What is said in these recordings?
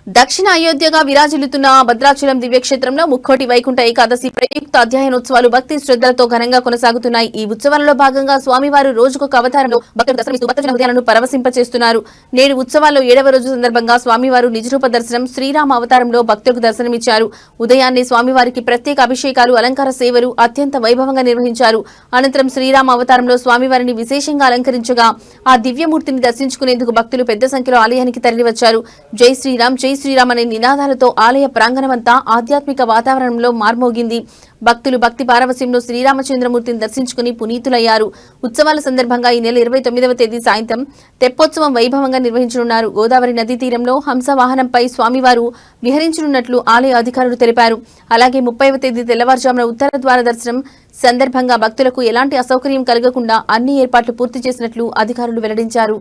దక్షిణ అయోధ్యగా విరాజిల్లుతున్న భద్రాచలం దివ్యక్షేత్రంలో ముక్కోటి వైకుంఠ ఏకాదశి ప్రయుక్త అధ్యయనోత్సవాలు భక్తి శ్రద్ధలతో ఘనంగా కొనసాగుతున్నాయి. ఈ ఉత్సవాలలో భాగంగా స్వామివారు రోజుకొక అవతారంలో భక్తులు దర్శనమిస్తూ భక్తజన హృదయాలను పరవశింపచేస్తున్నారు. నేడు ఉత్సవాల్లో 7వ రోజు సందర్భంగా స్వామివారు నిజరూప దర్శనం శ్రీరామ అవతారంలో భక్తులకు దర్శనమిచ్చారు. ఉదయాన్నే స్వామివారికి ప్రత్యేక అభిషేకాలు, అలంకార సేవలు అత్యంత వైభవంగా నిర్వహించారు. అనంతరం శ్రీరామ అవతారంలో స్వామివారిని విశేషంగా అలంకరించగా ఆ దివ్యమూర్తిని దర్శించుకునేందుకు భక్తులు పెద్ద సంఖ్యలో ఆలయానికి తరలివచ్చారు. జై శ్రీరామ్ జై శ్రీరామ్ అనే నినాదాలతో ఆలయ ప్రాంగణమంతా ఆధ్యాత్మిక వాతావరణంలో మార్మోగింది. భక్తులు భక్తి పారవస్యంలో శ్రీరామచంద్రమూర్తిని దర్శించుకుని పునీతులయ్యారు. ఉత్సవాల సందర్భంగా ఈ నెల 29వ తేదీ సాయంత్రం తెప్పోత్సవం వైభవంగా నిర్వహించనున్నారు. గోదావరి నదీ తీరంలో హంస వాహనంపై స్వామివారు విహరించనున్నట్లు ఆలయ అధికారులు తెలిపారు. అలాగే 30వ తేదీ తెల్లవారుజామున ఉత్తర ద్వార దర్శనం సందర్భంగా భక్తులకు ఎలాంటి అసౌకర్యం కలగకుండా అన్ని ఏర్పాట్లు పూర్తి చేసినట్లు అధికారులు వెల్లడించారు.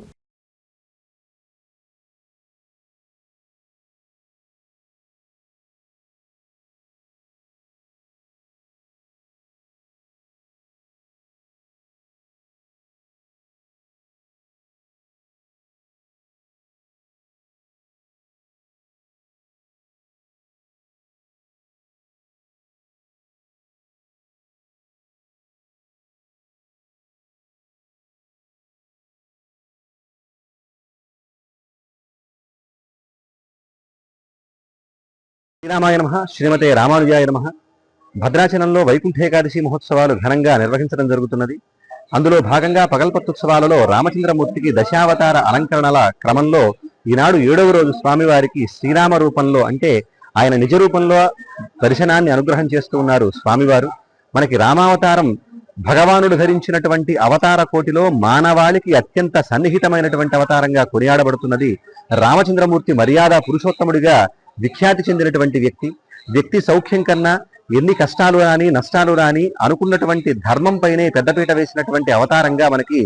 శ్రీరామాయ నమః. శ్రీమతే రామానుజాయ నమః. భద్రాచలంలో వైకుంఠ ఏకాదశి మహోత్సవాలు ఘనంగా నిర్వహించడం జరుగుతున్నది. అందులో భాగంగా పగల్పత్తుత్సవాలలో రామచంద్రమూర్తికి దశావతార అలంకరణల క్రమంలో ఈనాడు 7వ రోజు స్వామివారికి శ్రీరామ రూపంలో అంటే ఆయన నిజ రూపంలో దర్శనాన్ని అనుగ్రహం చేస్తూ ఉన్నారు స్వామివారు. మనకి రామావతారం భగవానుడు ధరించినటువంటి అవతార కోటిలో మానవాళికి అత్యంత సన్నిహితమైనటువంటి అవతారంగా కొనియాడబడుతున్నది. రామచంద్రమూర్తి మర్యాద పురుషోత్తముడిగా విఖ్యాతి చెందినటువంటి వ్యక్తి సౌఖ్యం కన్నా ఎన్ని కష్టాలు రాని నష్టాలు రాని అనుకున్నటువంటి ధర్మం పైనే పెద్దపీట వేసినటువంటి అవతారంగా మనకి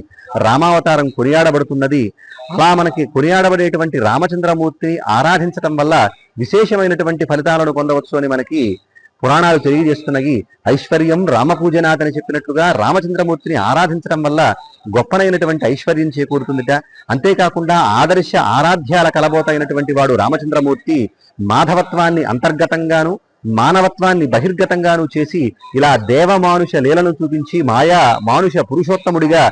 రామావతారం కొనియాడబడుతున్నది. అలా మనకి కొనియాడబడేటువంటి రామచంద్రమూర్తిని ఆరాధించటం వల్ల విశేషమైనటువంటి ఫలితాలను పొందవచ్చు అని మనకి పురాణాలు తెలియజేస్తున్నాయి. ఐశ్వర్యం రామపూజనాథ్ అని చెప్పినట్లుగా రామచంద్రమూర్తిని ఆరాధించడం వల్ల గొప్పనైనటువంటి ఐశ్వర్యం చేకూరుతుందిట. అంతేకాకుండా ఆదర్శ ఆరాధ్యాల కలబోతైనటువంటి వాడు రామచంద్రమూర్తి. మాధవత్వాన్ని అంతర్గతంగాను మానవత్వాన్ని బహిర్గతంగాను చేసి ఇలా దేవమానుష లీలను చూపించి మాయా మానుష పురుషోత్తముడిగా